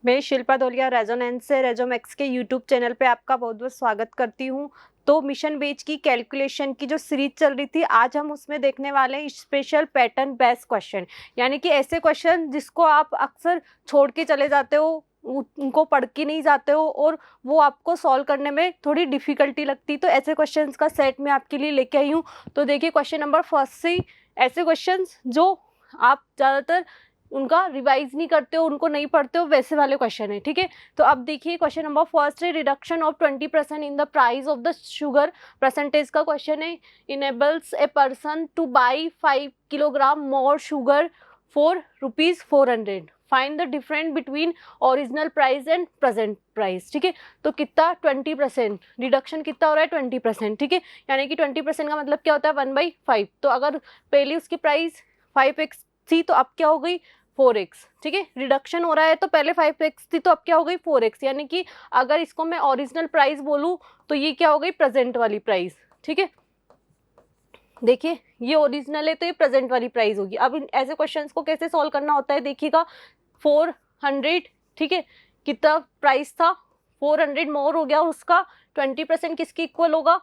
मैं शिल्पा धोलिया रेजोनेंस से रेजोमैक्स के यूट्यूब चैनल पे आपका बहुत बहुत स्वागत करती हूँ। तो मिशन बेच की कैलकुलेशन की जो सीरीज चल रही थी, आज हम उसमें देखने वाले हैं स्पेशल पैटर्न बेस्ड क्वेश्चन, यानी कि ऐसे क्वेश्चन जिसको आप अक्सर छोड़ के चले जाते हो, उनको पढ़ के नहीं जाते हो और वो आपको सॉल्व करने में थोड़ी डिफिकल्टी लगती। तो ऐसे क्वेश्चंस का सेट मैं आपके लिए लेके आई हूँ। तो देखिए क्वेश्चन नंबर फर्स्ट से ऐसे क्वेश्चंस जो आप ज़्यादातर उनका रिवाइज नहीं करते हो, उनको नहीं पढ़ते हो, वैसे वाले क्वेश्चन है। ठीक है, तो अब देखिए क्वेश्चन नंबर फर्स्ट है, reduction of 20% in the price of the sugar. Percentage का क्वेश्चन है। Enables a person two by 5 kilogram more sugar for ₹400। Find the difference between original price and present price. ठीक है, तो कितना 20%, reduction कितना हो रहा है 20%। ठीक है, यानी कि 20% का मतलब क्या होता है 1/5। तो अगर पहले उसकी प्राइस 5x थी तो अब क्या हो गई 4x। ठीक है, रिडक्शन हो रहा है तो पहले 5x थी तो अब क्या हो गई 4x, यानी कि अगर इसको मैं ओरिजिनल प्राइस बोलूँ तो ये क्या हो गई प्रेजेंट वाली प्राइस। ठीक है, देखिए ये ओरिजिनल है तो ये प्रेजेंट वाली प्राइस होगी। अब ऐसे क्वेश्चंस को कैसे सॉल्व करना होता है, देखिएगा 400, ठीक है, कितना प्राइस था 400 मोर हो गया, उसका 20% किसके इक्वल होगा,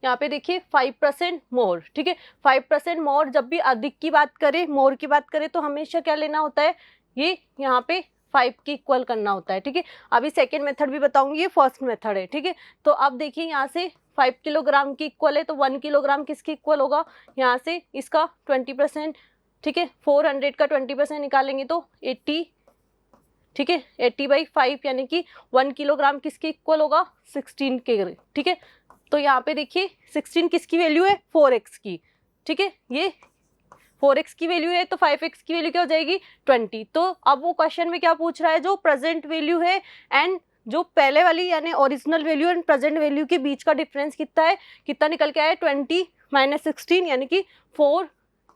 यहाँ पे देखिए 5% मोर। ठीक है, 5% मोर, जब भी अधिक की बात करें, मोर की बात करें, तो हमेशा क्या लेना होता है, ये यहाँ पे 5 की इक्वल करना होता है। ठीक है, अभी सेकेंड मेथड भी बताऊंगी, ये फर्स्ट मेथड है। ठीक है, तो अब देखिए यहाँ से 5 किलोग्राम की इक्वल है तो 1 किलोग्राम किसकी इक्वल होगा, यहाँ से इसका 20%। ठीक है, 400 का 20% निकालेंगे तो 80। ठीक है, 80/5 यानी कि 1 किलोग्राम किसकी इक्वल होगा 16 के। ठीक है, तो यहाँ पे देखिए 16 किसकी वैल्यू है 4x की। ठीक है, ये 4x की वैल्यू है तो 5x की वैल्यू क्या हो जाएगी 20। तो अब वो क्वेश्चन में क्या पूछ रहा है, जो प्रेजेंट वैल्यू है एंड जो पहले वाली यानी original value and present value के बीच का डिफरेंस कितना है, कितना निकल के आया 20 - 16 यानी कि 4।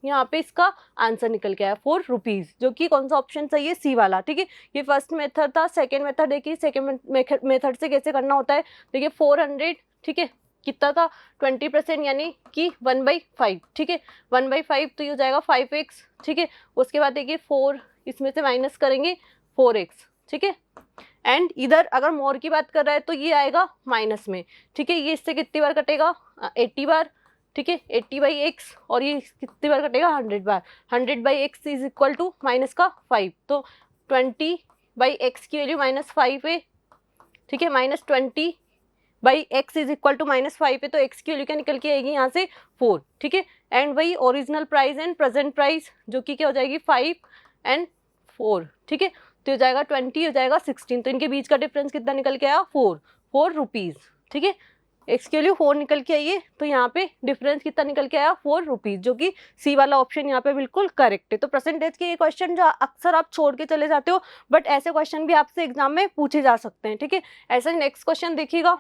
यहाँ पे इसका आंसर निकल के आया ₹4, जो कि कौन सा ऑप्शन सही है, सी वाला। ठीक है, ये फर्स्ट मेथड था। सेकेंड मेथड देखिए, सेकेंड मेथड से कैसे करना होता है, देखिए 400, ठीक है, कितना था 20% यानी कि 1/5। ठीक है, 1/5 तो ये हो जाएगा 5x। ठीक है, उसके बाद देखिए 4 इसमें से माइनस करेंगे 4x। ठीक है, एंड इधर अगर मोर की बात कर रहा है तो ये आएगा माइनस में। ठीक है, ये इससे कितनी बार कटेगा 80 बार। ठीक है, 80/x, और ये कितनी बार कटेगा 100 बार। 100/x is equal to minus का 5, तो 20/x की वैल्यू -5 है। ठीक है, -20/x इज इक्वल टू -5 है, तो x की वैल्यू क्या निकल के आएगी यहाँ से 4। ठीक है, एंड वही original price and present price, जो कि क्या हो जाएगी 5 एंड 4। ठीक है, तो हो जाएगा 20, हो जाएगा 16, तो इनके बीच का डिफरेंस कितना निकल के आया 4 रुपीज़। ठीक है, एक्स के लिए 4 निकल के आइए, तो यहाँ पे डिफरेंस कितना निकल के आया 4 रुपीज़, जो कि सी वाला ऑप्शन यहाँ पे बिल्कुल करेक्ट है। तो परसेंटेज के ये क्वेश्चन जो अक्सर आप छोड़ के चले जाते हो, बट ऐसे क्वेश्चन भी आपसे एग्जाम में पूछे जा सकते हैं। ठीक है, ऐसा नेक्स्ट क्वेश्चन देखिएगा।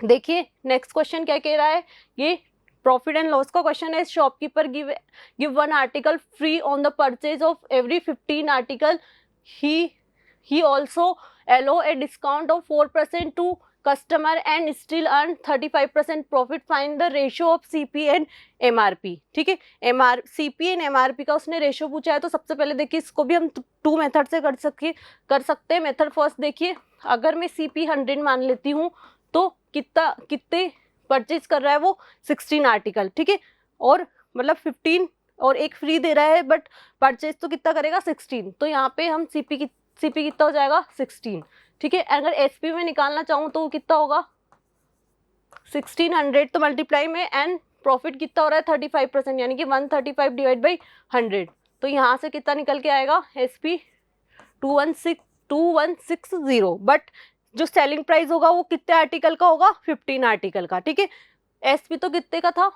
देखिए नेक्स्ट क्वेश्चन क्या कह रहा है, ये प्रॉफिट एंड लॉस का क्वेश्चन है। Shopkeeper give 1 article free on the purchase of every 15 article. He also allow a discount of 4% to customer and still earn 35% profit. Find the ratio of CP and MRP। ठीक है, CP and MRP का उसने ratio पूछा है। तो सबसे पहले देखिए इसको भी हम 2 मेथड से कर सकते हैं। मेथड फर्स्ट देखिए, अगर मैं CP 100 मान लेती हूँ तो कितने परचेज कर रहा है वो 16 आर्टिकल। ठीक है, और मतलब 15 और एक फ्री दे रहा है, बट परचेज तो कितना करेगा 16। तो यहाँ पे हम CP कितना हो जाएगा 16। ठीक है, अगर SP में निकालना चाहूँ तो कितना होगा 1600, तो मल्टीप्लाई में एंड प्रॉफिट कितना हो रहा है 35%, यानी कि 135/100। तो यहाँ से कितना निकल के आएगा SP 2160। बट जो सेलिंग प्राइस होगा वो कितने आर्टिकल का होगा 15 आर्टिकल का। ठीक है, SP तो कितने का था,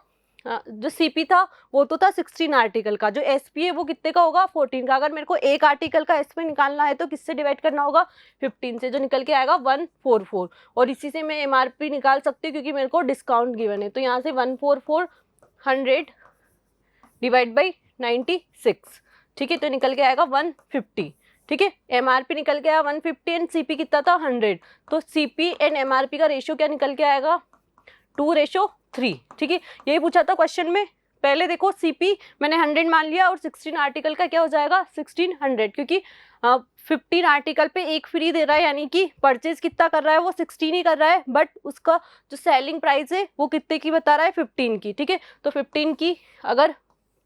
जो CP था वो तो था 16 आर्टिकल का, जो SP है वो कितने का होगा 14 का। अगर मेरे को एक आर्टिकल का SP निकालना है तो किससे डिवाइड करना होगा 15 से, जो निकल के आएगा 144। और इसी से मैं MRP निकाल सकती हूँ क्योंकि मेरे को डिस्काउंट गिवन है। तो यहाँ से 144 100/96। ठीक है, तो निकल के आएगा 150। ठीक है, MRP निकल के आया 150 एंड CP कितना था 100। तो CP एंड MRP का रेशियो क्या निकल के आएगा 2:3। ठीक है, यही पूछा था क्वेश्चन में। पहले देखो CP मैंने 100 मान लिया और 16 आर्टिकल का क्या हो जाएगा 1600, क्योंकि 15 आर्टिकल पे एक फ्री दे रहा है, यानी कि परचेज कितना कर रहा है वो 16 ही कर रहा है, बट उसका जो सेलिंग प्राइस है वो कितने की बता रहा है 15 की, ठीक है। तो 15 की अगर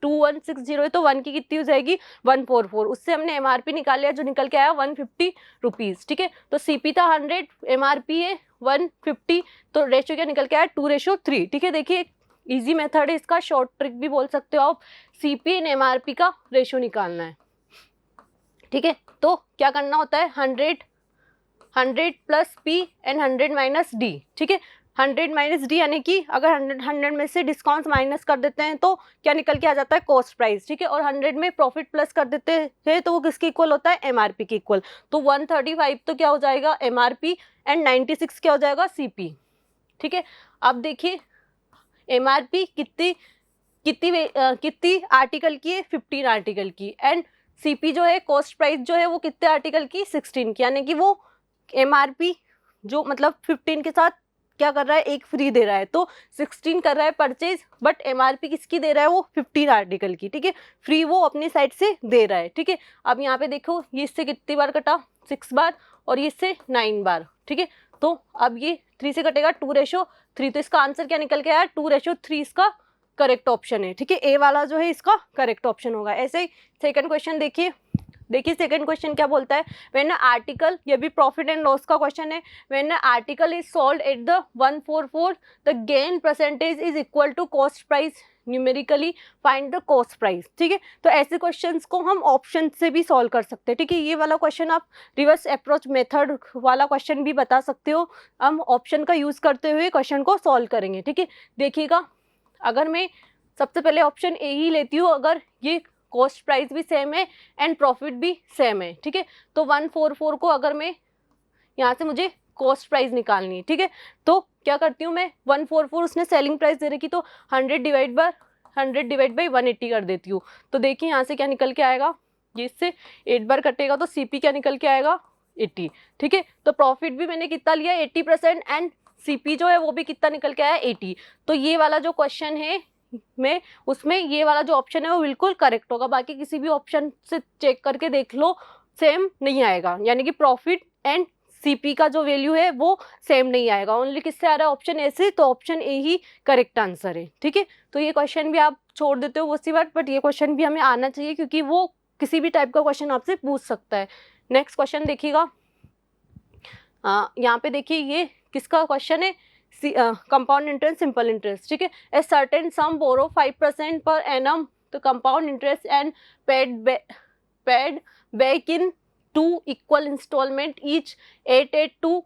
2160 है तो 1 की कितनी हो जाएगी 144, उससे हमने एमआरपी निकाल लिया जो निकल के आया 150 रुपीज़, ठीक है। तो सीपी था 100, एमआरपी है 150, तो रेशियो क्या निकल के आया 2:3, ठीक है। देखिए इजी मेथड है इसका, शॉर्ट ट्रिक भी बोल सकते हो आप, सीपी एंड एमआरपी का रेशियो निकालना है, ठीक है। तो क्या करना होता है 100 plus P and 100 minus D, ठीक है। 100 माइनस डी यानी कि अगर 100 में से डिस्काउंट माइनस कर देते हैं तो क्या निकल के आ जाता है कॉस्ट प्राइस, ठीक है। और 100 में प्रॉफिट प्लस कर देते हैं तो वो किसके इक्वल होता है एमआरपी के इक्वल। तो 135 तो क्या हो जाएगा एमआरपी एंड 96 क्या हो जाएगा सीपी, ठीक है। अब देखिए एमआरपी कितनी आर्टिकल की है 15 आर्टिकल की, एंड सीपी जो है कॉस्ट प्राइस जो है वो कितने आर्टिकल की 16 की, यानी कि वो एमआरपी जो मतलब 15 के साथ क्या कर रहा है एक फ्री दे रहा है, तो 16 कर रहा है परचेज, बट एमआरपी किसकी दे रहा है वो 15 आर्टिकल की, ठीक है। फ्री वो अपनी साइड से दे रहा है, ठीक है। अब यहाँ पे देखो ये इससे कितनी बार कटा 6 बार और ये इससे 9 बार, ठीक है। तो अब ये 3 से कटेगा 2:3, तो इसका आंसर क्या निकल के आया 2:3 इसका करेक्ट ऑप्शन है, ठीक है। ए वाला जो है इसका करेक्ट ऑप्शन होगा। ऐसे ही सेकंड क्वेश्चन देखिए सेकंड क्वेश्चन क्या बोलता है, व्हेन आर्टिकल, ये भी प्रॉफिट एंड लॉस का क्वेश्चन है, when article is sold at the 144 the gain percentage is equal to cost price, numerically find the cost price, ठीक है। तो ऐसे क्वेश्चंस को हम ऑप्शन से भी सॉल्व कर सकते हैं, ठीक है। ये वाला क्वेश्चन आप रिवर्स अप्रोच मेथड वाला क्वेश्चन भी बता सकते हो, हम ऑप्शन का यूज करते हुए क्वेश्चन को सॉल्व करेंगे, ठीक है। देखिएगा अगर मैं सबसे पहले ऑप्शन ए ही लेती हूँ, अगर ये कॉस्ट प्राइस भी सेम है एंड प्रॉफिट भी सेम है, ठीक है। तो 144 को अगर मैं यहाँ से मुझे कॉस्ट प्राइस निकालनी है, ठीक है। तो क्या करती हूँ मैं 144 उसने सेलिंग प्राइस दे रखी तो 100 डिवाइड बाई 180 कर देती हूँ। तो देखिए यहाँ से क्या निकल के आएगा, ये इससे 8 बार कटेगा तो सीपी क्या निकल के आएगा 80, ठीक है। तो प्रॉफिट भी मैंने कितना लिया 80% एंड सीपी जो है वो भी कितना निकल के आया 80। तो ये वाला जो क्वेश्चन है में उसमें ये वाला जो ऑप्शन है वो बिल्कुल करेक्ट होगा, बाकी किसी भी ऑप्शन से चेक करके देख लो सेम नहीं आएगा, यानी कि प्रॉफिट एंड सीपी का जो वैल्यू है वो सेम नहीं आएगा। ओनली किससे आ रहा है ऑप्शन ए से, तो option A he correct answer है, ठीक है। तो ये क्वेश्चन भी आप छोड़ देते हो उसी बात, बट ये क्वेश्चन भी हमें आना चाहिए क्योंकि वो किसी भी टाइप का क्वेश्चन आपसे पूछ सकता है। नेक्स्ट क्वेश्चन देखिएगा, यहाँ पे देखिए ये किसका क्वेश्चन है, कंपाउंड इंटरेस्ट सिंपल इंटरेस्ट, ठीक है। A certain some borrow 5% per annum, तो compound interest and paid back in 2 equal instalment each 882,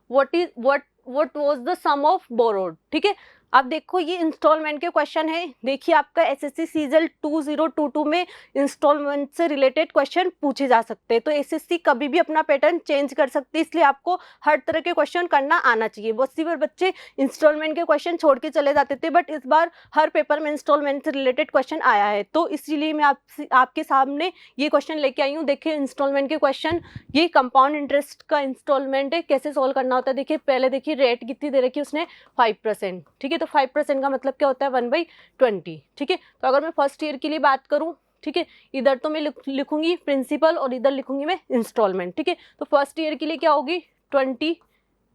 what was the sum of borrowed, ठीक है। अब देखो ये इंस्टॉलमेंट के क्वेश्चन है, देखिए आपका एसएससी सीजल 2022 में इंस्टॉलमेंट से रिलेटेड क्वेश्चन पूछे जा सकते हैं। तो एसएससी कभी भी अपना पैटर्न चेंज कर सकती है, इसलिए आपको हर तरह के क्वेश्चन करना आना चाहिए। बहुत सी बार बच्चे इंस्टॉलमेंट के क्वेश्चन छोड़ के चले जाते थे, बट इस बार हर पेपर में इंस्टॉलमेंट से रिलेटेड क्वेश्चन आया है, तो इसीलिए मैं आपके सामने ये क्वेश्चन लेके आई हूँ। देखिए इंस्टॉलमेंट के क्वेश्चन, ये कंपाउंड इंटरेस्ट का इंस्टॉलमेंट है, कैसे सोल्व करना होता है। देखिए पहले देखिए रेट कितनी दे रखी है उसने 5%, ठीक है। तो 5% का मतलब क्या होता है 1/20, ठीक है। तो अगर मैं फर्स्ट ईयर के लिए बात करूं, ठीक है, इधर तो मैं लिखूंगी प्रिंसिपल और इधर लिखूंगी मैं इंस्टॉलमेंट, ठीक है। तो फर्स्ट ईयर के लिए क्या होगी 20,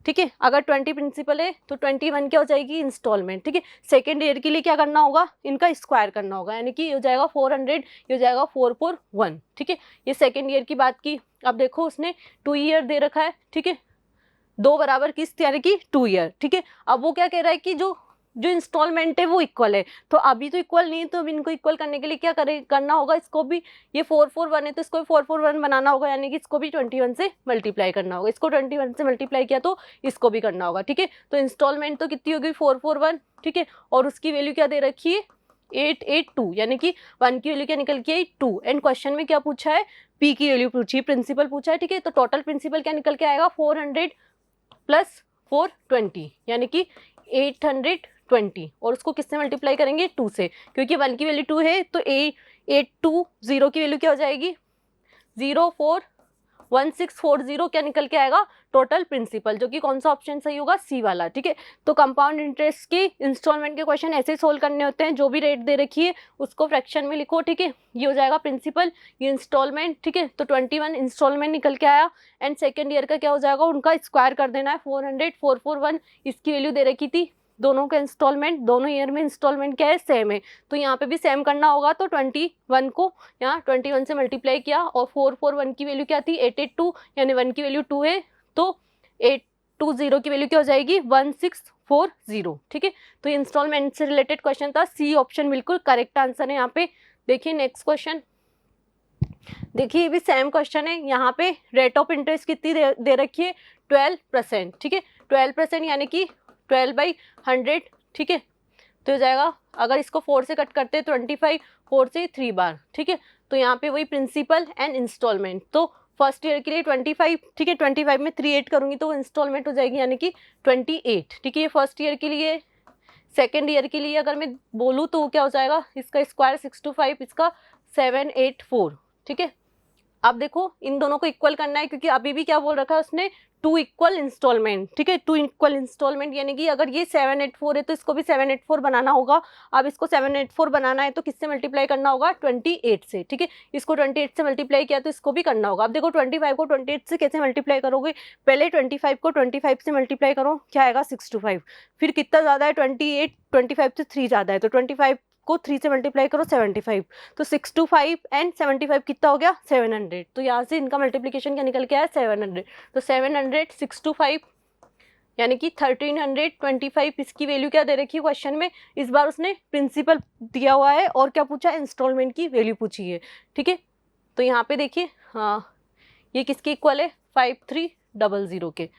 ठीक है। अगर 20 प्रिंसिपल है तो 21 क्या हो जाएगी इंस्टॉलमेंट, ठीक है। सेकेंड ईयर के लिए क्या करना होगा, इनका स्क्वायर करना होगा, यानी कि ये हो जाएगा 400, ये हो जाएगा 441, ठीक है। ये सेकेंड ईयर की बात की। अब देखो उसने 2 ईयर दे रखा है, ठीक है, 2 बराबर किस्त यानी कि 2 ईयर, ठीक है। अब वो क्या कह रहा है कि जो इंस्टॉलमेंट है वो इक्वल है, तो अभी तो इक्वल नहीं है, तो अब इनको इक्वल करने के लिए क्या करना होगा, इसको भी ये 441 है तो इसको भी 441 बनाना होगा, यानी कि इसको भी 21 से मल्टीप्लाई करना होगा। इसको 21 से मल्टीप्लाई किया तो इसको भी करना होगा, ठीक है। तो इंस्टॉलमेंट तो कितनी होगी 441, ठीक है, और उसकी वैल्यू क्या दे रखी है 882, यानी कि 1 की वैल्यू क्या निकल के 2, एंड क्वेश्चन में क्या पूछा है पी की वैल्यू पूछी है, प्रिंसिपल पूछा है, ठीक है। तो टोटल प्रिंसिपल क्या निकल के आएगा 400 प्लस 420, यानी कि 820, और उसको किससे मल्टीप्लाई करेंगे 2 से, क्योंकि 1 की वैल्यू 2 है तो 820 की वैल्यू क्या हो जाएगी 04 1640 क्या निकल के आएगा, टोटल प्रिंसिपल, जो कि कौन सा ऑप्शन सही होगा, सी वाला। ठीक है, तो कंपाउंड इंटरेस्ट की इंस्टॉलमेंट के क्वेश्चन ऐसे सोल्व करने होते हैं, जो भी रेट दे रखी है उसको फ्रैक्शन में लिखो। ठीक है, ये हो जाएगा प्रिंसिपल, ये इंस्टॉलमेंट। ठीक है, तो 21 इंस्टॉलमेंट निकल के आया। एंड सेकेंड ईयर का क्या हो जाएगा, उनका स्क्वायर कर देना है, 400, 441 इसकी वैल्यू दे रखी थी। दोनों का इंस्टॉलमेंट, दोनों ईयर में इंस्टॉलमेंट क्या है, सेम है, तो यहाँ पे भी सेम करना होगा। तो 21 को यहाँ 21 से मल्टीप्लाई किया, और 441 की वैल्यू क्या थी, 882, यानी 1 की वैल्यू 2 है, तो 820 की वैल्यू क्या हो जाएगी, 1640। ठीक है, तो ये इंस्टॉलमेंट से रिलेटेड क्वेश्चन था, सी ऑप्शन बिल्कुल करेक्ट आंसर है यहाँ पे। देखिए नेक्स्ट क्वेश्चन, देखिए ये भी सेम क्वेश्चन है। यहाँ पे रेट ऑफ इंटरेस्ट कितनी दे रखी है, 12%। ठीक है, 12% यानी कि 12/100। ठीक है, तो हो जाएगा, अगर इसको 4 से कट करते हैं 25, 4 से 3 बार। ठीक है, तो यहाँ पे वही प्रिंसिपल एंड इंस्टॉलमेंट, तो फर्स्ट ईयर के लिए 25। ठीक है, 25 में 3 8 करूँगी तो इंस्टॉलमेंट हो जाएगी यानी कि 28। ठीक है, ये फर्स्ट ईयर के लिए। सेकेंड ईयर के लिए अगर मैं बोलूँ तो क्या हो जाएगा, इसका स्क्वायर 625, इसका 784। ठीक है, अब देखो इन दोनों को इक्वल करना है, क्योंकि अभी भी क्या बोल रखा है उसने, 2 इक्वल इंस्टॉलमेंट। ठीक है, 2 इक्वल इंस्टॉलमेंट यानी कि अगर ये 784 है तो इसको भी 784 बनाना होगा। अब इसको 784 बनाना है तो किससे मल्टीप्लाई करना होगा, 28 से। ठीक है, इसको 28 से मल्टीप्लाई किया तो इसको भी करना होगा। अब देखो 25 को 28 से कैसे मल्टीप्लाई करोगे, पहले 25 को 25 से मल्टीप्लाई करो, क्या आएगा, 625। फिर कितना ज़्यादा है, 28, 25 से 3 ज़्यादा है, तो 25 को 3 से मल्टीप्लाई करो, 75, तो 625 एंड 75 कितना हो गया, 700। तो यहाँ से इनका मल्टीप्लिकेशन क्या निकल के आया, 700। तो 700 625 यानी कि 1325, इसकी वैल्यू क्या दे रखी है क्वेश्चन में। इस बार उसने प्रिंसिपल दिया हुआ है और क्या पूछा, इंस्टॉलमेंट की वैल्यू पूछी है। ठीक है, तो यहाँ पे देखिए, हाँ ये किसके इक्वल है, 5300 के।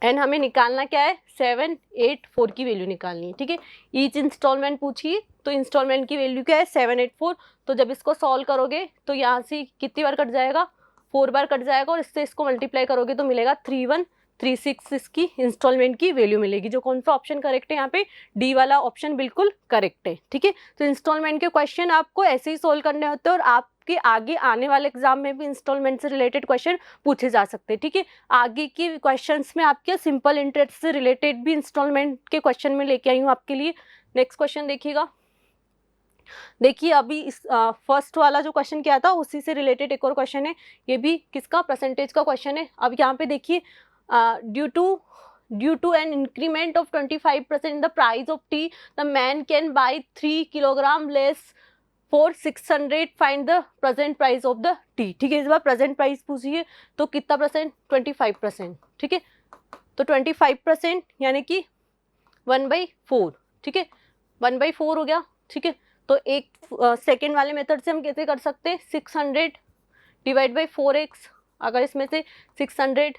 एंड हमें निकालना क्या है, 784 की वैल्यू निकालनी है। ठीक है, ईच इंस्टॉलमेंट पूछिए तो इंस्टॉलमेंट की वैल्यू क्या है, 784। तो जब इसको सॉल्व करोगे तो यहाँ से कितनी बार कट जाएगा, 4 बार कट जाएगा, और इससे इसको मल्टीप्लाई करोगे तो मिलेगा 3136 इसकी इंस्टॉलमेंट की वैल्यू मिलेगी। जो कौन सा ऑप्शन करेक्ट है यहाँ पे, डी वाला ऑप्शन बिल्कुल करेक्ट है। ठीक है, तो इंस्टॉलमेंट के क्वेश्चन आपको ऐसे ही सोल्व करने होते हैं, और आपके आगे आने वाले एग्जाम में भी इंस्टॉलमेंट से रिलेटेड क्वेश्चन पूछे जा सकते हैं। ठीक है, आगे के क्वेश्चंस में आपके सिंपल इंटरेस्ट से रिलेटेड भी इंस्टॉलमेंट के क्वेश्चन में लेके आई हूँ आपके लिए। नेक्स्ट क्वेश्चन देखिएगा, देखिए अभी इस फर्स्ट वाला जो क्वेश्चन किया था उसी से रिलेटेड एक और क्वेश्चन है, ये भी किसका, परसेंटेज का क्वेश्चन है। अब यहाँ पे देखिए, due to an increment of 25% in the price of tea, the man can buy 3 kilogram less for 600, find the present price of the tea। ठीक है, इस बार प्रेजेंट प्राइस पूछिए, तो कितना परसेंट, 25%। ठीक है, तो 25% यानी कि 1/4। ठीक है, 1/4 हो गया। ठीक है, तो एक सेकेंड वाले मेथड से हम कैसे कर सकते हैं, 600 डिवाइड बाई 4x, अगर इसमें से 600।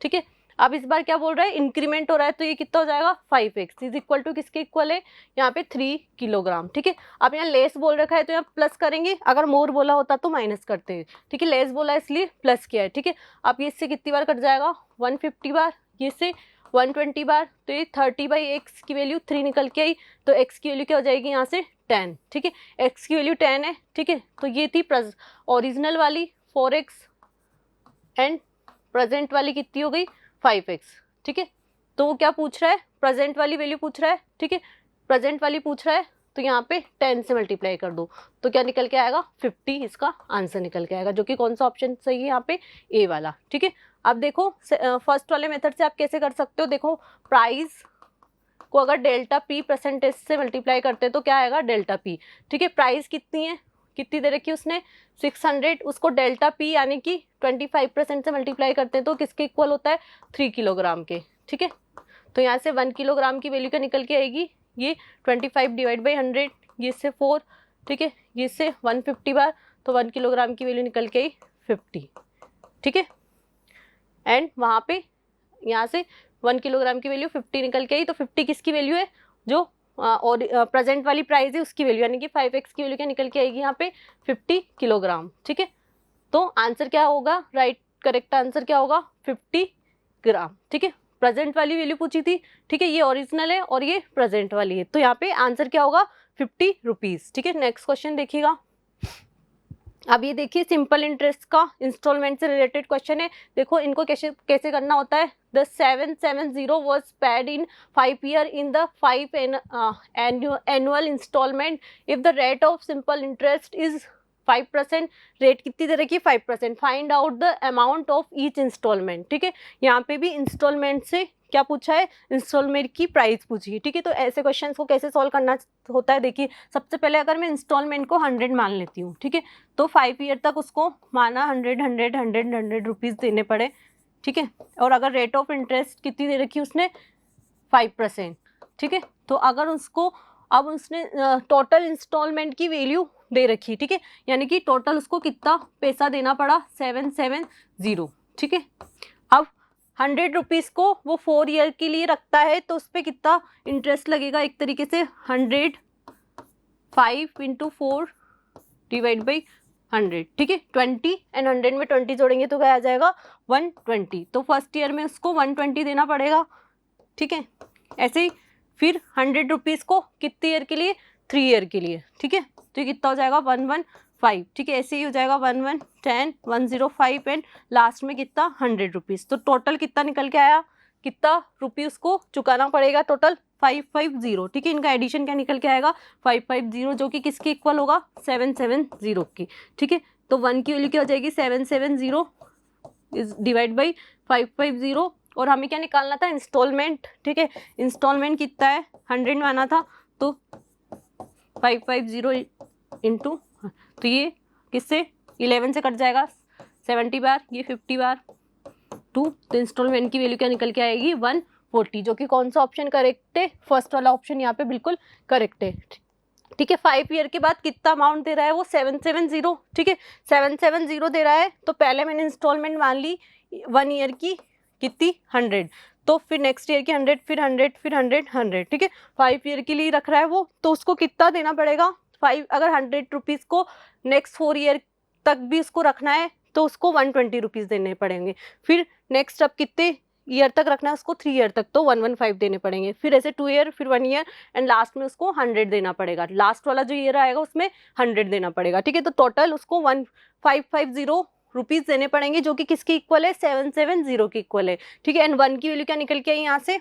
ठीक है, अब इस बार क्या बोल रहा है, इंक्रीमेंट हो रहा है, तो ये कितना हो जाएगा, 5x इज इक्वल टू किसके इक्वल है, यहाँ पे 3 किलोग्राम। ठीक है, अब यहाँ लेस बोल रखा है तो यहाँ प्लस करेंगे, अगर मोर बोला होता तो माइनस करते हैं। ठीक है, लेस बोला है इसलिए प्लस किया है। ठीक है, अब ये इससे कितनी बार कट जाएगा, 150 बार, ये से 120 बार, तो ये 30/x की वैल्यू 3 निकल के आई, तो x की वैल्यू क्या हो जाएगी यहाँ से 10। ठीक है, x की वैल्यू 10 है। ठीक है, तो ये थी ओरिजिनल वाली 4x, एंड प्रेजेंट वाली कितनी हो गई, 5x। ठीक है, तो वो क्या पूछ रहा है, प्रेजेंट वाली वैल्यू पूछ रहा है। ठीक है, प्रेजेंट वाली पूछ रहा है, तो यहाँ पे 10 से मल्टीप्लाई कर दो, तो क्या निकल के आएगा, 50 इसका आंसर निकल के आएगा, जो कि कौन सा ऑप्शन सही है यहाँ पे, ए वाला। ठीक है, अब देखो फर्स्ट वाले मेथड से आप कैसे कर सकते हो, देखो प्राइस को अगर डेल्टा पी परसेंटेज से मल्टीप्लाई करते हैं तो क्या आएगा, डेल्टा पी। ठीक है, प्राइस कितनी है, कितनी दे रखी है उसने, 600, उसको डेल्टा पी यानी कि 25% से मल्टीप्लाई करते हैं तो किसके इक्वल होता है, 3 किलोग्राम के। ठीक है, तो यहाँ से 1 किलोग्राम की वैल्यू क्या निकल के आएगी, ये 25 डिवाइड बाई 100, ये से 4। ठीक है, ये से 150 बार, तो 1 किलोग्राम की वैल्यू निकल के आई 50। ठीक है, एंड वहाँ पे यहाँ से 1 किलोग्राम की वैल्यू 50 निकल के आई, तो 50 किसकी वैल्यू है, जो और प्रेजेंट वाली प्राइस है उसकी वैल्यू, यानी कि 5x की वैल्यू क्या निकल के आएगी यहाँ पे, 50 किलोग्राम। ठीक है, तो आंसर क्या होगा, राइट करेक्ट आंसर क्या होगा, 50 ग्राम। ठीक है, प्रेजेंट वाली वैल्यू पूछी थी। ठीक है, ये ओरिजिनल है और ये प्रेजेंट वाली है, तो यहाँ पे आंसर क्या होगा, 50 रुपीज़। ठीक है, नेक्स्ट क्वेश्चन देखिएगा, अब ये देखिए सिंपल इंटरेस्ट का इंस्टॉलमेंट से रिलेटेड क्वेश्चन है। देखो इनको कैसे कैसे करना होता है। The 770 was paid in 5 year in the 5 annual installment if the rate of simple interest is 5%। Rate कितनी दे रखी है 5%। Find out the amount of each installment. ठीक है, यहाँ पे भी इंस्टॉलमेंट से क्या पूछा है, इंस्टॉलमेंट की प्राइस पूछी है। ठीक है, तो ऐसे क्वेश्चन को कैसे सॉल्व करना होता है, देखिए सबसे पहले अगर मैं इंस्टॉलमेंट को 100 मान लेती हूँ, ठीक है, तो 5 ईयर तक उसको माना 100 रुपीज़ देने पड़े। ठीक है, और अगर रेट ऑफ इंटरेस्ट कितनी दे रखी उसने 5%। ठीक है, तो अगर उसको अब उसने टोटल इंस्टॉलमेंट की वैल्यू दे रखी, ठीक है, यानी कि टोटल उसको कितना पैसा देना पड़ा 770। ठीक है, अब 100 रुपीज़ को वो 4 ईयर के लिए रखता है तो उस पर कितना इंटरेस्ट लगेगा, एक तरीके से 100 5 × 4 डिवाइड बाई 100। ठीक है, 20 एंड 100 में 20 जोड़ेंगे तो क्या आ जाएगा 120। तो फर्स्ट ईयर में उसको 120 देना पड़ेगा। ठीक है, ऐसे ही फिर 100 रुपीज़ को कितने ईयर के लिए 3 ईयर के लिए। ठीक है, तो ये कितना हो जाएगा 115। ठीक है, ऐसे ही हो जाएगा 1110 105 एंड लास्ट में कितना 100 रुपीज़। तो टोटल कितना निकल के आया, कितना रुपये उसको चुकाना पड़ेगा टोटल 550। ठीक है, इनका एडिशन क्या निकल के आएगा 550 जो कि किसके इक्वल होगा 770 की। ठीक है, तो 1 की वैल्यू क्या हो जाएगी 770 इज डिवाइड बाई 550 और हमें क्या निकालना था इंस्टॉलमेंट। ठीक है, इंस्टॉलमेंट कितना है 100 माना था तो 550 इंटू, तो ये किससे 11 से कट जाएगा 70 बार, ये 50 बार 2, तो इंस्टॉलमेंट की वैल्यू क्या निकल के आएगी 140, जो कि कौन सा ऑप्शन करेक्ट है, फर्स्ट वाला ऑप्शन यहाँ पे बिल्कुल करेक्ट है। ठीक है, 5 ईयर के बाद कितना अमाउंट दे रहा है वो 770। ठीक है, 770 दे रहा है तो पहले मैंने इंस्टॉलमेंट मान ली 1 ईयर की कितनी 100, तो फिर नेक्स्ट ईयर की 100 फिर 100 फिर 100। ठीक है, 5 ईयर के लिए रख रहा है वो, तो उसको कितना देना पड़ेगा 5, अगर 100 रुपीज़ को नेक्स्ट 4 ईयर तक भी उसको रखना है तो उसको 120 रुपीज़ देने पड़ेंगे। फिर नेक्स्ट अब कितने ईयर तक रखना है उसको 3 ईयर तक, तो 115 देने पड़ेंगे। फिर ऐसे 2 ईयर फिर 1 ईयर एंड लास्ट में उसको 100 देना पड़ेगा। लास्ट वाला जो ईयर आएगा उसमें 100 देना पड़ेगा। ठीक है, तो टोटल उसको 1550 रुपीज़ देने पड़ेंगे जो कि किसके इक्वल है 770 के इक्वल है। ठीक है, एंड 1 की वैल्यू क्या निकल के आई यहाँ से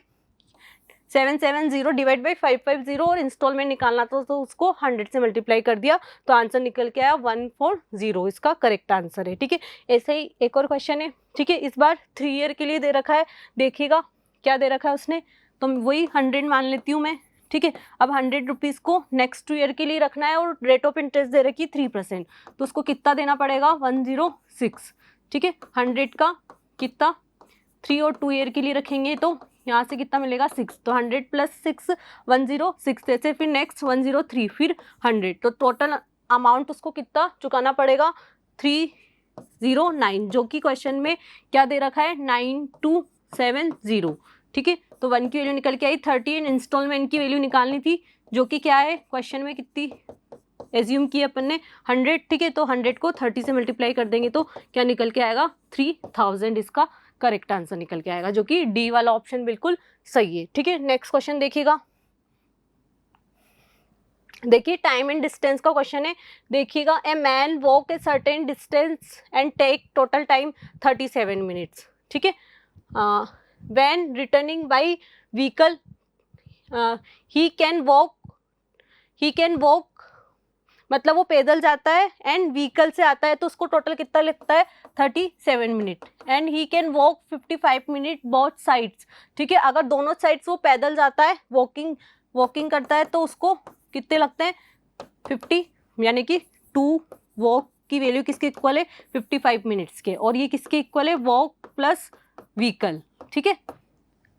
770 डिवाइड बाई 550 और इंस्टॉलमेंट निकालना था तो उसको 100 से मल्टीप्लाई कर दिया तो आंसर निकल के आया 140, इसका करेक्ट आंसर है। ठीक है, ऐसे ही एक और क्वेश्चन है। ठीक है, इस बार 3 ईयर के लिए दे रखा है, देखिएगा क्या दे रखा है उसने, तो वही 100 मान लेती हूँ मैं। ठीक है, अब 100 रुपीज़ को नेक्स्ट 2 ईयर के लिए रखना है और रेट ऑफ इंटरेस्ट दे रखी 3%, तो उसको कितना देना पड़ेगा 106। ठीक है, 100 का कितना 3 और 2 ईयर के लिए रखेंगे तो यहाँ से कितना मिलेगा 6, तो 100 + 6 106, ऐसे फिर नेक्स्ट 103 फिर 100, तो टोटल अमाउंट उसको कितना चुकाना पड़ेगा 309, जो कि क्वेश्चन में क्या दे रखा है 9270। ठीक है, तो 1 की वैल्यू निकल के आई 30 एंड इंस्टॉलमेंट की वैल्यू निकालनी थी जो कि क्या है क्वेश्चन में कितनी एज्यूम की अपन ने 100। ठीक है, तो 100 को 30 से मल्टीप्लाई कर देंगे तो क्या निकल के आएगा 3000, इसका करेक्ट आंसर निकल के आएगा, जो कि डी वाला ऑप्शन बिल्कुल सही है। ठीक है, नेक्स्ट क्वेश्चन देखिएगा। देखिए टाइम एंड डिस्टेंस का क्वेश्चन है। देखिएगा a man walk a certain distance and take total time 37 minutes. ठीक है, when returning by vehicle he can walk मतलब वो पैदल जाता है एंड व्हीकल से आता है तो उसको टोटल कितना लगता है 37 minute and he can walk 55 minute both sides. ठीक है, अगर दोनों साइड्स वो पैदल जाता है वॉकिंग करता है तो उसको कितने लगते हैं 50, यानी कि 2 वॉक की वैल्यू किसके इक्वल है 55 मिनट्स के, और ये किसके इक्वल है वॉक प्लस व्हीकल। ठीक है,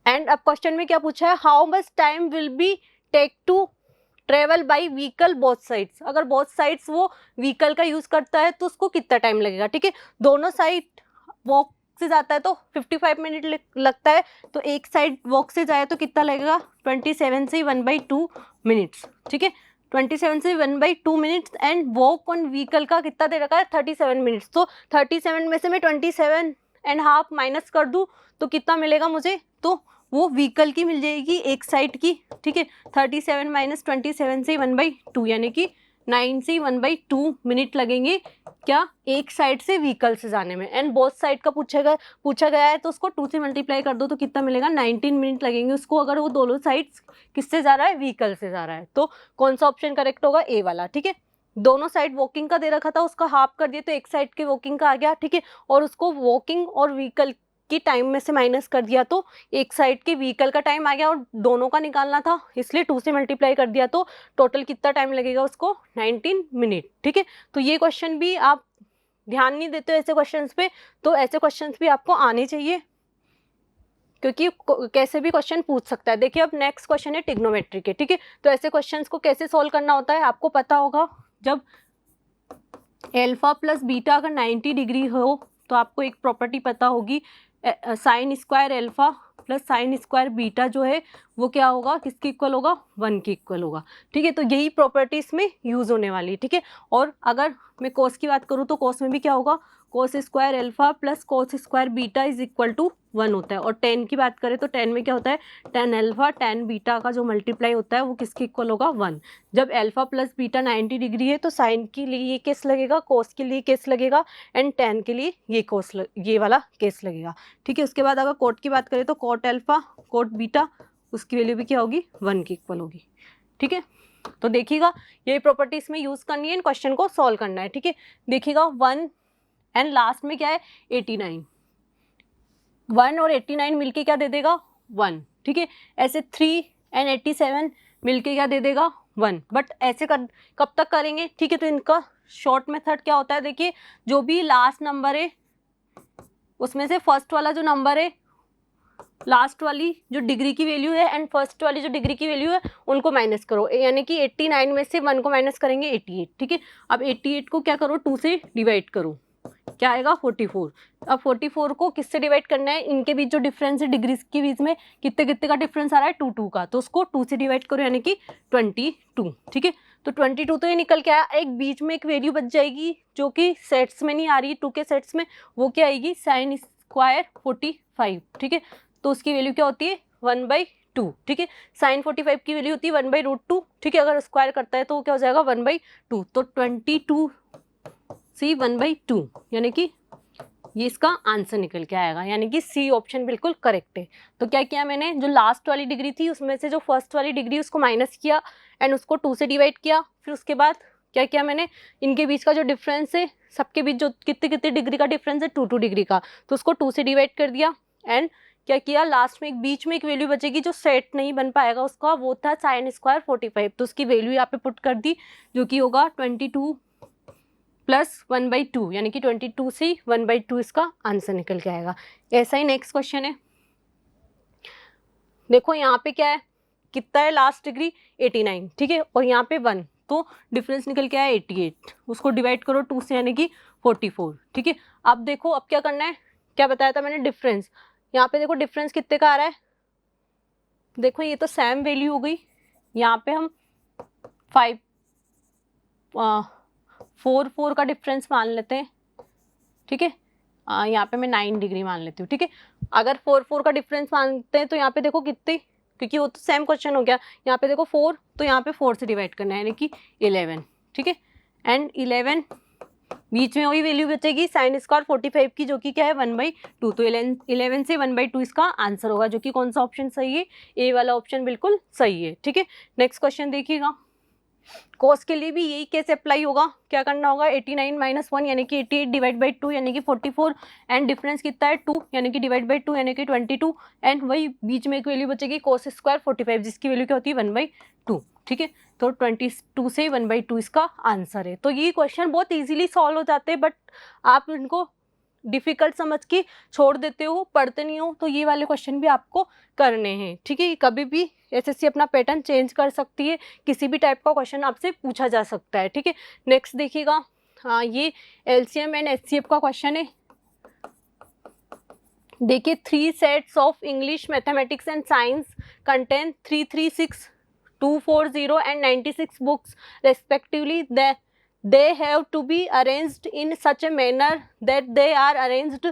एंड अब क्वेश्चन में क्या पूछा है how much time will be take to travel by vehicle both sides. अगर बोथ साइड्स वो व्हीकल का यूज करता है तो उसको कितना टाइम लगेगा। ठीक है, दोनों साइड वॉक से जाता है तो 55 मिनट लगता है, तो एक साइड वॉक से जाए तो कितना लगेगा 27 से 1/2 मिनट्स। ठीक है, 27 से 1/2 minutes and walk on vehicle का कितना दे रखा है 37 मिनट्स, तो 37 में से मैं 27.5 माइनस कर दूँ तो कितना मिलेगा मुझे, तो वो व्हीकल की मिल जाएगी एक साइड की। ठीक है, 37 - 27 से 1/2 यानी कि 9 से 1/2 मिनट लगेंगे क्या, एक साइड से व्हीकल से जाने में। एंड बोथ साइड का पूछा गया है तो उसको 2 से मल्टीप्लाई कर दो तो कितना मिलेगा, 19 मिनट लगेंगे उसको, अगर वो दोनों साइड्स किससे जा रहा है, व्हीकल से जा रहा है। तो कौन सा ऑप्शन करेक्ट होगा, ए वाला। ठीक है, दोनों साइड वॉकिंग का दे रखा था, उसका हाफ कर दिया तो एक साइड के वॉकिंग का आ गया। ठीक है, और उसको वॉकिंग और व्हीकल की टाइम में से माइनस कर दिया तो एक साइड के व्हीकल का टाइम आ गया, और दोनों का निकालना था इसलिए 2 से मल्टीप्लाई कर दिया तो टोटल कितना टाइम लगेगा उसको, 19 मिनट। ठीक है, तो ये क्वेश्चन भी आप ध्यान नहीं देते हो ऐसे क्वेश्चंस पे, तो ऐसे क्वेश्चंस भी आपको आने चाहिए क्योंकि कैसे भी क्वेश्चन पूछ सकता है। देखिए अब नेक्स्ट क्वेश्चन है ट्रिग्नोमेट्री के। ठीक है, तो ऐसे क्वेश्चंस को कैसे सोल्व करना होता है आपको पता होगा, जब अल्फा प्लस बीटा अगर 90 डिग्री हो तो आपको एक प्रॉपर्टी पता होगी, sine square alpha plus sine square beta जो है वो क्या होगा, किसके इक्वल होगा, 1 के इक्वल होगा। ठीक है, तो यही प्रॉपर्टी इसमें यूज होने वाली है। ठीक है, और अगर मैं कोस की बात करूँ तो कोस में भी क्या होगा, cos square alpha plus cos square beta is equal to 1 होता है। और टेन की बात करें तो टेन में क्या होता है, टेन अल्फा टेन बीटा का जो मल्टीप्लाई होता है वो किसके इक्वल होगा, 1। जब अल्फा प्लस बीटा 90 डिग्री है तो साइन के लिए ये केस लगेगा, कोस के लिए केस लगेगा, एंड टेन के लिए ये वाला केस लगेगा। ठीक है, उसके बाद अगर कोट की बात करें तो कोट अल्फा कोट बीटा उसकी वैल्यू भी क्या होगी, 1 के इक्वल होगी। ठीक है, तो देखिएगा ये प्रॉपर्टी इसमें यूज करनी है, इन क्वेश्चन को सॉल्व करना है। ठीक है, देखिएगा 1 एंड लास्ट में क्या है, 89, 1 और 89 मिलके क्या दे देगा, 1। ठीक है, ऐसे 3 एंड 87 मिलके क्या दे देगा, 1। बट ऐसे कब तक करेंगे। ठीक है, तो इनका शॉर्ट मेथड क्या होता है, देखिए जो भी लास्ट नंबर है उसमें से फर्स्ट वाला जो नंबर है, लास्ट वाली जो डिग्री की वैल्यू है एंड फर्स्ट वाली जो डिग्री की वैल्यू है उनको माइनस करो, यानी कि 89 में से 1 को माइनस करेंगे 88। ठीक है, अब 88 को क्या करो, 2 से डिवाइड करो, क्या आएगा 44। अब 44 को किससे डिवाइड करना है, इनके बीच जो डिफरेंस है डिग्रीज के बीच में कितने कितने का डिफरेंस आ रहा है, 2 2 का, तो उसको 2 से डिवाइड करो यानी कि 22। ठीक है, तो 22 तो ये निकल के आया, एक बीच में एक वैल्यू बच जाएगी जो कि सेट्स में नहीं आ रही, 2 के सेट्स में, वो क्या आएगी, साइन स्क्वायर 45। ठीक है, तो उसकी वैल्यू क्या होती है, 1/2। ठीक है, साइन 45 की वैल्यू होती है 1/√2। ठीक है, अगर स्क्वायर करता है तो क्या हो जाएगा, 1/2। तो 22 सी 1/2 यानी कि ये इसका आंसर निकल के आएगा, यानी कि सी ऑप्शन बिल्कुल करेक्ट है। तो क्या किया मैंने, जो लास्ट वाली डिग्री थी उसमें से जो फर्स्ट वाली डिग्री उसको माइनस किया एंड उसको 2 से डिवाइड किया, फिर उसके बाद क्या किया मैंने, इनके बीच का जो डिफरेंस है, सबके बीच जो कितने कितने डिग्री का डिफरेंस है, 2 2 डिग्री का, तो उसको 2 से डिवाइड कर दिया। एंड क्या किया, लास्ट में एक बीच में एक वैल्यू बचेगी जो सेट नहीं बन पाएगा उसका, वो था साइन स्क्वायर 45, तो उसकी वैल्यू यहाँ पे पुट कर दी जो कि होगा 22 प्लस 1/2, यानी कि 22 से 1/2 इसका आंसर निकल के आएगा। ऐसा ही नेक्स्ट क्वेश्चन है, देखो यहाँ पे क्या है, कितना है लास्ट डिग्री, 89। ठीक है, और यहाँ पे 1, तो डिफरेंस निकल के आया 88, उसको डिवाइड करो 2 से यानी कि 44। ठीक है, अब देखो अब क्या करना है, क्या बताया था मैंने, डिफरेंस, यहाँ पे देखो डिफरेंस कितने का आ रहा है, देखो ये तो सेम वैल्यू हो गई, यहाँ पे हम 4 का डिफरेंस मान लेते हैं। ठीक है, यहाँ पे मैं 9 डिग्री मान लेती हूँ। ठीक है, अगर 4 का डिफरेंस मानते हैं तो यहाँ पे देखो कितने, क्योंकि वो तो सेम क्वेश्चन हो गया, यहाँ पे देखो 4, तो यहाँ पे 4 से डिवाइड करना है यानी कि 11। ठीक है, एंड 11 बीच में वही वैल्यू बचेगी साइन स्क्वायर 45 की, जो कि क्या है 1/2, तो 11 से 1/2 इसका आंसर होगा, जो कि कौन सा ऑप्शन सही है, ए वाला ऑप्शन बिल्कुल सही है। ठीक है, नेक्स्ट क्वेश्चन देखिएगा, कोस के लिए भी यही केस अप्लाई होगा, क्या करना होगा, 89 - 1 यानी कि 88 डिवाइड बाई 2 यानी कि 44, एंड डिफरेंस कितना है 2 यानी कि डिवाइड बाई 2 यानी कि 22, एंड वही बीच में एक वैल्यू बचेगी कोस स्क्वायर 45 जिसकी वैल्यू क्या होती है 1/2। ठीक है, तो 22 से 1/2 इसका आंसर है। तो ये क्वेश्चन बहुत इजीली सॉल्व हो जाते हैं, बट आप इनको डिफिकल्ट समझ के छोड़ देते हो, पढ़ते नहीं हो, तो ये वाले क्वेश्चन भी आपको करने हैं। ठीक है, कभी भी एसएससी अपना पैटर्न चेंज कर सकती है, किसी भी टाइप का क्वेश्चन आपसे पूछा जा सकता है। ठीक है, नेक्स्ट देखिएगा, हाँ ये एलसीएम एंड एचसीएफ का क्वेश्चन है। देखिए 3 sets of English mathematics and science contain 336, 240 and 96 books respectively. They have to be arranged in such a manner that they are arranged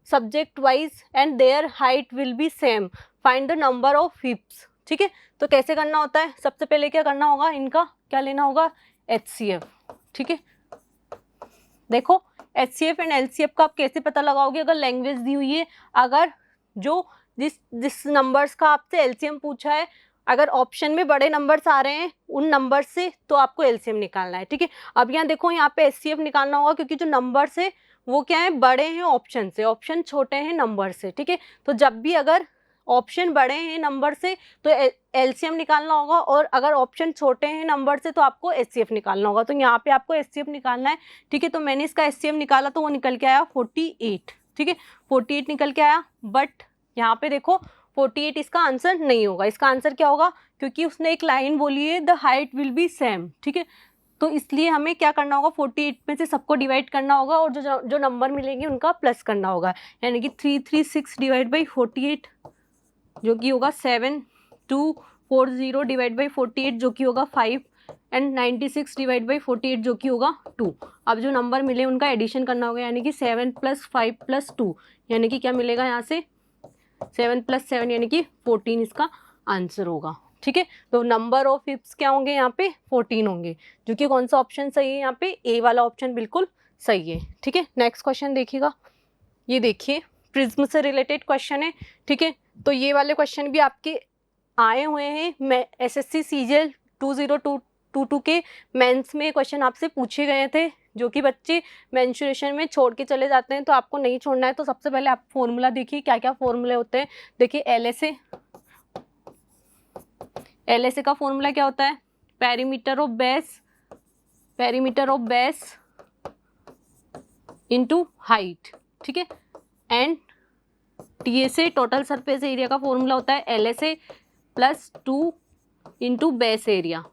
subject wise and their height will be same. Find the number of heaps. ठीक है, तो कैसे करना होता है, सबसे पहले क्या करना होगा, इनका क्या लेना होगा, HCF, ठीक है। देखो HCF एंड LCF का आप कैसे पता लगाओगे, अगर लैंग्वेज दी हुई है, अगर जो जिस नंबर्स का आपसे LCM पूछा है, अगर ऑप्शन में बड़े नंबर्स आ रहे हैं उन नंबर से, तो आपको LCM निकालना है, ठीक है। अब यहाँ देखो, यहाँ पे HCF निकालना होगा क्योंकि जो नंबर्स है वो क्या है, बड़े हैं ऑप्शन से, ऑप्शन छोटे हैं नंबर से, ठीक है। तो जब भी अगर ऑप्शन बड़े हैं नंबर से तो LCM निकालना होगा, और अगर ऑप्शन छोटे हैं नंबर से तो आपको HCF निकालना होगा। तो यहाँ पे आपको HCF निकालना है, ठीक है। तो मैंने इसका HCF निकाला तो वो निकल के आया 48, ठीक है, 48 निकल के आया। बट यहाँ पे देखो 48 इसका आंसर नहीं होगा। इसका आंसर क्या होगा, क्योंकि उसने एक लाइन बोली है the height will be same, ठीक है। तो इसलिए हमें क्या करना होगा, 48 में से सबको डिवाइड करना होगा और जो नंबर मिलेंगे उनका प्लस करना होगा, यानी कि 336 डिवाइड बाई 48 जो कि होगा 7240 डिवाइड बाई 48 जो कि होगा 5 एंड 96 डिवाइड बाई 48 जो कि होगा 2। अब जो नंबर मिले उनका एडिशन करना होगा, यानी कि 7 + 5 + 2, यानी कि क्या मिलेगा यहाँ से 7 + 7 यानी कि 14 इसका आंसर होगा, ठीक है। तो नंबर ऑफ हिप्स क्या होंगे यहाँ पे 14 होंगे, जो कि कौन सा ऑप्शन सही है, यहाँ पे ए वाला ऑप्शन बिल्कुल सही है, ठीक है। नेक्स्ट क्वेश्चन देखिएगा, ये देखिए प्रिज्म से रिलेटेड क्वेश्चन है, ठीक है। तो ये वाले क्वेश्चन भी आपके आए हुए हैं, मैं SSC CGL 2022 के मेंस में क्वेश्चन आपसे पूछे गए थे, जो कि बच्चे मेंस्ट्रुएशन में छोड़ के चले जाते हैं, तो आपको नहीं छोड़ना है। तो सबसे पहले आप फॉर्मूला देखिए, क्या क्या फॉर्मूले होते हैं। देखिए LSA का फॉर्मूला क्या होता है, perimeter of base into height, ठीक है। And TSA total surface area का फॉर्मूला होता है LSA + 2 into base area.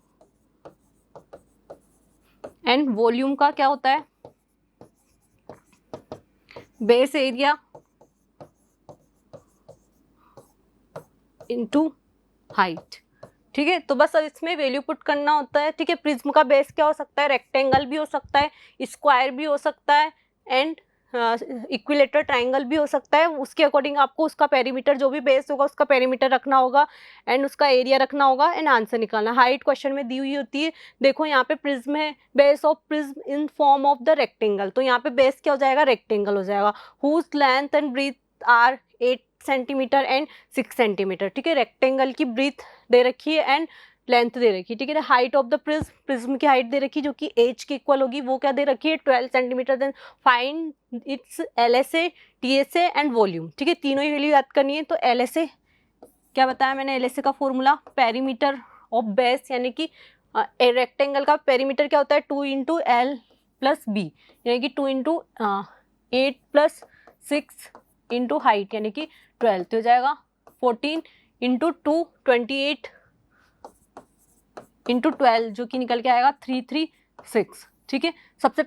And volume का क्या होता है, बेस एरिया इंटू हाइट, ठीक है। तो बस अब इसमें वैल्यू पुट करना होता है, ठीक है। प्रिज्म का बेस क्या हो सकता है, रेक्टेंगल भी हो सकता है, स्क्वायर भी हो सकता है, एंड इक्विलेटरल ट्राइंगल भी हो सकता है। उसके अकॉर्डिंग आपको उसका पेरीमीटर, जो भी बेस होगा उसका पेरीमीटर रखना होगा एंड उसका एरिया रखना होगा एंड आंसर निकालना। हाइट क्वेश्चन में दी हुई होती है। देखो यहाँ पे प्रिज्म है, base of prism in form of the rectangle, तो यहाँ पे बेस क्या हो जाएगा, रेक्टेंगल हो जाएगा। Whose length and breadth are 8 centimetre and 6 centimetre, ठीक है। रेक्टेंगल की ब्रीथ दे रखी है एंड लेंथ दे रखी है, ठीक है। हाइट ऑफ द प्रिज्म की हाइट दे रखी है जो कि एच के इक्वल होगी, वो क्या दे रखी है 12 centimetre. Then find its LSA, TSA and volume, ठीक है। तीनों ही वैल्यू याद करनी है। तो LSA क्या बताया मैंने, LSA का फॉर्मूला पेरीमीटर ऑफ बेस, यानी कि रेक्टेंगल का पेरीमीटर क्या होता है 2 × L + B, यानी कि 2 × 8 + 6 इंटू हाइट यानी कि 12, तो हो जाएगा 14 × 2 28 × 12 जो कि निकल के आएगा 336, ठीक है। सबसे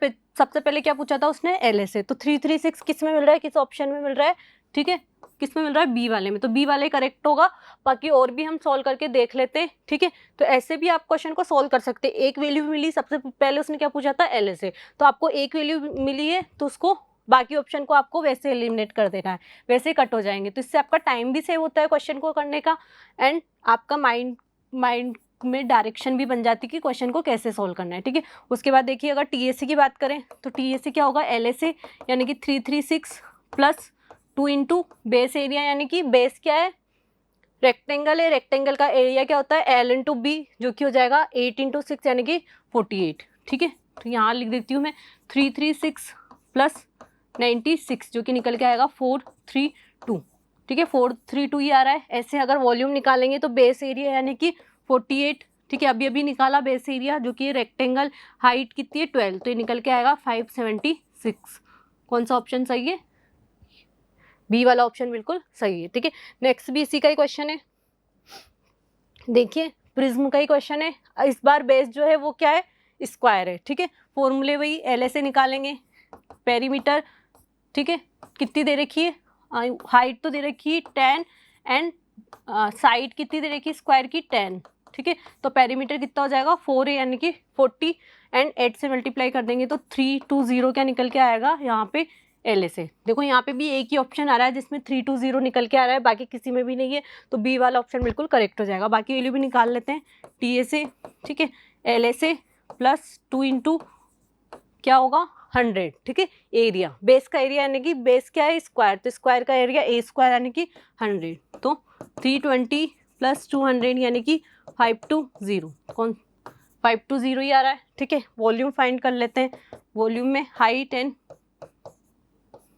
पहले क्या पूछा था उसने, LSA। तो 336 किस में मिल रहा है, किस ऑप्शन में मिल रहा है, ठीक है, किस में मिल रहा है, बी वाले में। तो बी वाले करेक्ट होगा, बाकी और भी हम सॉल्व करके देख लेते हैं, ठीक है। तो ऐसे भी आप क्वेश्चन को सॉल्व कर सकते हैं। एक वैल्यू मिली, सबसे पहले उसने क्या पूछा था LSA, तो आपको एक वैल्यू मिली है तो उसको बाकी ऑप्शन को आपको वैसे एलिमिनेट कर देना है, वैसे कट हो जाएंगे। तो इससे आपका टाइम भी सेव होता है क्वेश्चन को करने का, एंड आपका माइंड में डायरेक्शन भी बन जाती है कि क्वेश्चन को कैसे सॉल्व करना है, ठीक है। उसके बाद देखिए अगर TSA की बात करें तो TSA क्या होगा, LSA यानी कि 336 + 2 इंटू बेस एरिया, यानी कि बेस क्या है, रेक्टेंगल है, रेक्टेंगल का एरिया क्या होता है L × B जो कि हो जाएगा 8 × 6 यानी कि 48, ठीक है। तो यहाँ लिख देती हूँ मैं 336 + 96 जो कि निकल के आएगा 432, ठीक है। 432 ही आ रहा है। ऐसे अगर वॉल्यूम निकालेंगे तो बेस एरिया यानी कि 48, ठीक है, अभी निकाला बेस एरिया जो कि रेक्टेंगल, हाइट कितनी है 12, तो ये निकल के आएगा 576। कौन सा ऑप्शन सही है, बी वाला ऑप्शन बिल्कुल सही है, ठीक है। नेक्स्ट भी इसी का ही क्वेश्चन है, देखिए प्रिज्म का ही क्वेश्चन है। इस बार बेस जो है वो क्या है, स्क्वायर है, ठीक है। फॉर्मूले वही LSA निकालेंगे, पेरीमीटर, ठीक है, कितनी दे रखी है, हाइट तो दे रखी है 10 एंड साइड कितनी दे रखी है स्क्वायर की 10, ठीक है। तो पेरीमीटर कितना हो जाएगा 4 है यानी कि 40 एंड 8 से मल्टीप्लाई कर देंगे तो 320 क्या निकल के आएगा यहाँ पे LSA। देखो यहाँ पे भी एक ही ऑप्शन आ रहा है जिसमें 320 निकल के आ रहा है, बाकी किसी में भी नहीं है, तो बी वाला ऑप्शन बिल्कुल करेक्ट हो जाएगा। बाकी वैल्यू भी निकाल लेते हैं, TSA, ठीक है, LSA प्लस 2 इंटू क्या होगा 100, ठीक है। एरिया, बेस का एरिया यानी कि बेस क्या है स्क्वायर, तो स्क्वायर का एरिया ए स्क्वायर यानी कि 100, तो 320 प्लस 200 यानी कि 520, कौन 520 ही आ रहा है, ठीक है। वॉल्यूम फाइंड कर लेते हैं, वॉल्यूम में हाइट एंड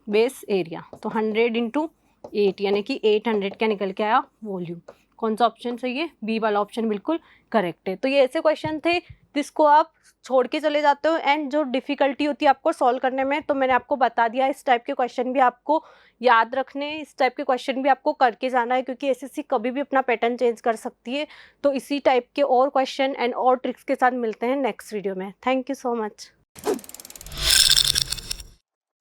बेस एरिया, तो 100 इंटू 8 यानी कि 800 क्या निकल के आया वॉल्यूम। कौन सा ऑप्शन सही है, बी वाला ऑप्शन बिल्कुल करेक्ट है। तो ये ऐसे क्वेश्चन थे जिसको आप छोड़ के चले जाते हो एंड जो डिफिकल्टी होती है आपको सॉल्व करने में, तो मैंने आपको बता दिया इस टाइप के क्वेश्चन भी आपको याद रखने, इस टाइप के क्वेश्चन भी आपको करके जाना है, क्योंकि एसएससी कभी भी अपना पैटर्न चेंज कर सकती है। तो इसी टाइप के और क्वेश्चन एंड और ट्रिक्स के साथ मिलते हैं नेक्स्ट वीडियो में। Thank you so much.